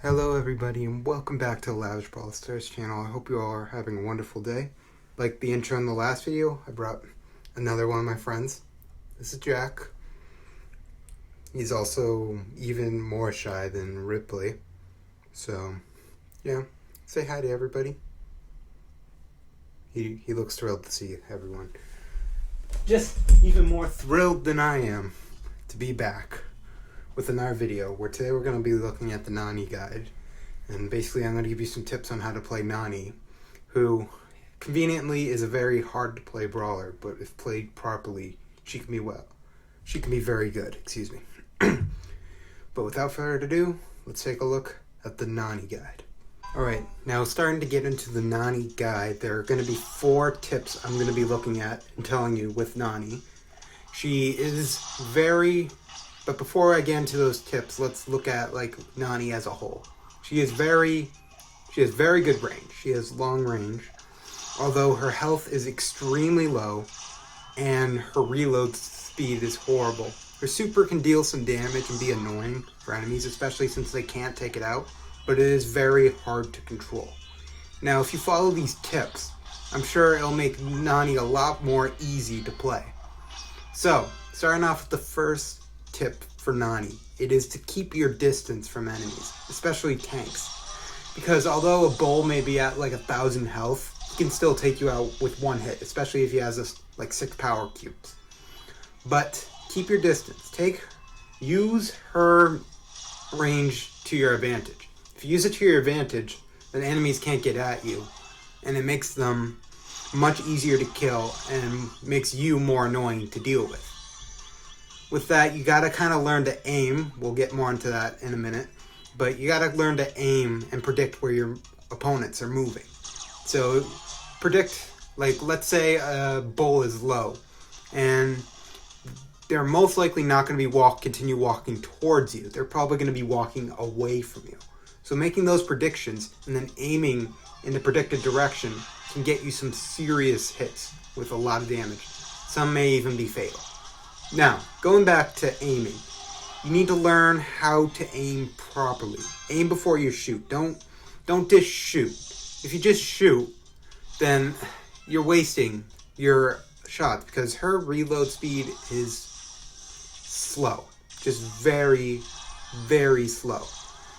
Hello everybody and welcome back to the Lavish Brawl Stars channel. I hope you all are having a wonderful day. Like the intro in the last video, I brought another one of my friends. This is Jack. He's also even more shy than Ripley. So, yeah, say hi to everybody. He looks thrilled to see everyone. Just even more thrilled than I am to be back with another video where today we're going to be looking at the Nani guide, and basically I'm going to give you some tips on how to play Nani, who conveniently is a very hard to play brawler, but if played properly she can be very good, excuse me. But without further ado, let's take a look at the Nani guide. Alright, now starting to get into the Nani guide, there are going to be 4 tips I'm going to be looking at and telling you with Nani. She is But before I get into those tips, let's look at Nani as a whole. She has very good range. She has long range, although her health is extremely low and her reload speed is horrible. Her super can deal some damage and be annoying for enemies, especially since they can't take it out, but it is very hard to control. Now, if you follow these tips, I'm sure it'll make Nani a lot more easy to play. So, starting off with the first tip for Nani, it is to keep your distance from enemies, especially tanks, because although a bull may be at 1,000 health, he can still take you out with one hit, especially if he has 6 power cubes. But keep your distance. Use her range to your advantage. If you use it to your advantage, then enemies can't get at you, and it makes them much easier to kill and makes you more annoying to deal with. With that, you gotta kind of learn to aim. We'll get more into that in a minute. But you gotta learn to aim and predict where your opponents are moving. So predict, let's say a bull is low, and they're most likely not going to be continue walking towards you. They're probably going to be walking away from you. So making those predictions and then aiming in the predicted direction can get you some serious hits with a lot of damage. Some may even be fatal. Now, going back to aiming, you need to learn how to aim properly. Aim before you shoot. Don't just shoot. If you just shoot, then you're wasting your shots because her reload speed is slow. Just very, very slow.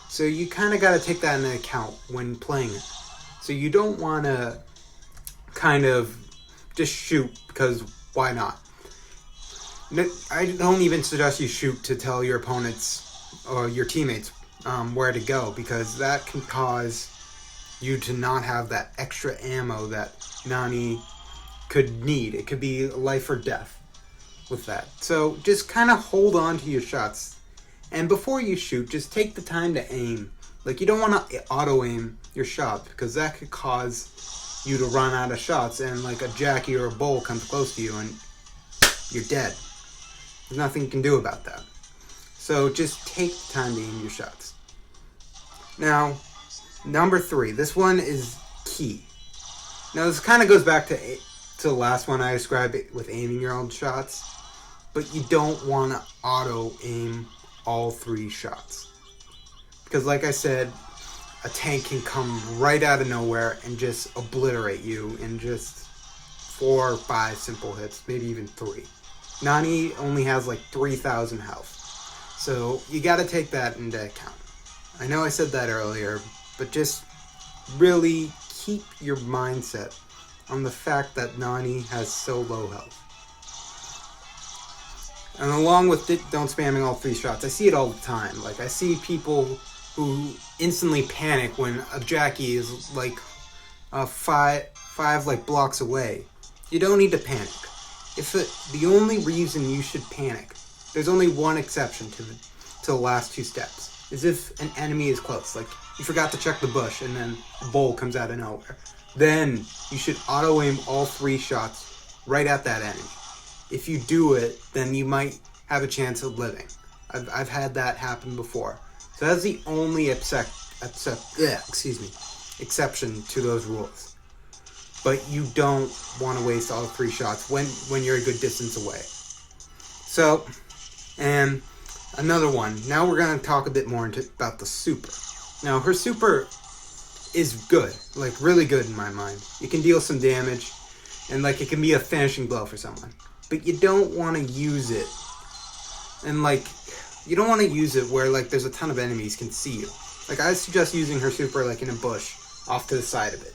So you kind of got to take that into account when playing it. So you don't want to kind of just shoot because why not? I don't even suggest you shoot to tell your opponents or your teammates where to go, because that can cause you to not have that extra ammo that Nani could need. It could be life or death with that. So just kind of hold on to your shots. And before you shoot, just take the time to aim. You don't want to auto-aim your shot, because that could cause you to run out of shots and a Jackie or a bull comes close to you and you're dead. There's nothing you can do about that. So just take the time to aim your shots. Now, number 3. This one is key. Now, this kind of goes back to the last one I described with aiming your own shots. But you don't want to auto-aim all 3 shots. Because like I said, a tank can come right out of nowhere and just obliterate you in just 4 or 5 simple hits, maybe even 3. Nani only has 3,000 health. So you got to take that into account. I know I said that earlier, but just really keep your mindset on the fact that Nani has so low health. And along with it, don't spamming all 3 shots. I see it all the time. I see people who instantly panic when a Jackie is five blocks away. You don't need to panic. The only reason you should panic, there's only one exception to the last 2 steps, is if an enemy is close. You forgot to check the bush and then a bull comes out of nowhere. Then you should auto-aim all 3 shots right at that enemy. If you do it, then you might have a chance of living. I've had that happen before. So that's the only exception to those rules. But you don't want to waste all 3 shots when you're a good distance away. So, and another one. Now we're going to talk a bit more about the super. Now, her super is good, like really good in my mind. It can deal some damage, and like it can be a finishing blow for someone. But you don't want to use it, and like you don't want to use it where like there's a ton of enemies can see you. Like I suggest using her super like in a bush off to the side of it.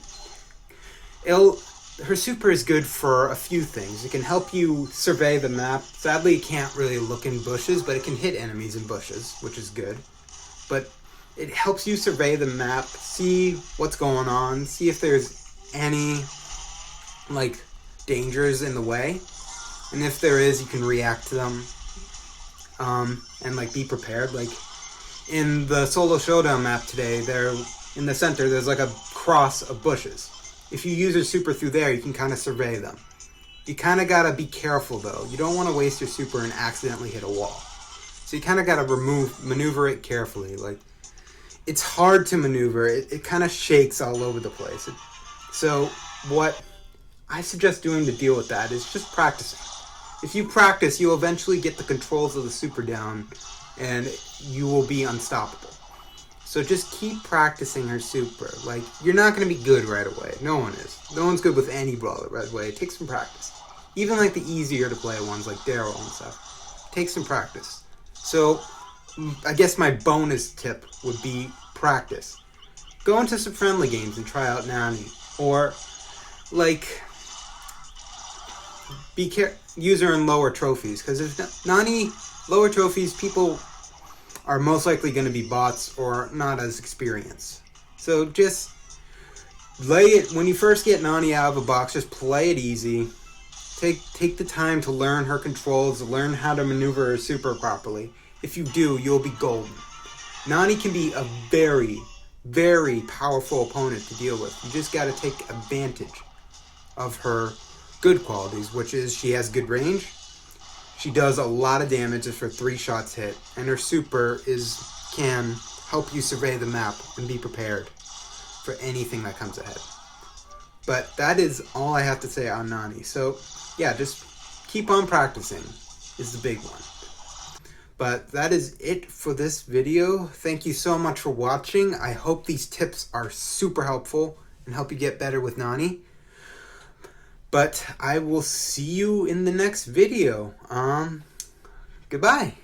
Her super is good for a few things. It can help you survey the map. Sadly, it can't really look in bushes, but it can hit enemies in bushes, which is good. But it helps you survey the map, see what's going on, see if there's any like dangers in the way, and if there is, you can react to them, and like be prepared. Like in the solo showdown map today, there in the center there's like a cross of bushes. If you use your super through there, you can kind of survey them. You kind of gotta be careful though. You don't want to waste your super and accidentally hit a wall. So you kind of gotta maneuver it carefully. Like it's hard to maneuver. It kind of shakes all over the place. So what I suggest doing to deal with that is just practicing. If you practice, you'll eventually get the controls of the super down, and you will be unstoppable. So just keep practicing her super. Like, you're not going to be good right away. No one is. No one's good with any brawler right away. It takes some practice. Even like the easier to play ones like Daryl and stuff. It takes some practice. So I guess my bonus tip would be practice. Go into some friendly games and try out Nani. Or like use her in lower trophies. Because if Nani, lower trophies, people are most likely going to be bots or not as experienced. So just lay it, when you first get Nani out of a box, just play it easy. Take the time to learn her controls, learn how to maneuver her super properly. If you do, you'll be golden. Nani can be a very, very powerful opponent to deal with. You just got to take advantage of her good qualities, which is she has good range. She does a lot of damage if her 3 shots hit, and her super can help you survey the map and be prepared for anything that comes ahead. But that is all I have to say on Nani. So yeah, just keep on practicing is the big one. But that is it for this video. Thank you so much for watching. I hope these tips are super helpful and help you get better with Nani. But I will see you in the next video. Goodbye.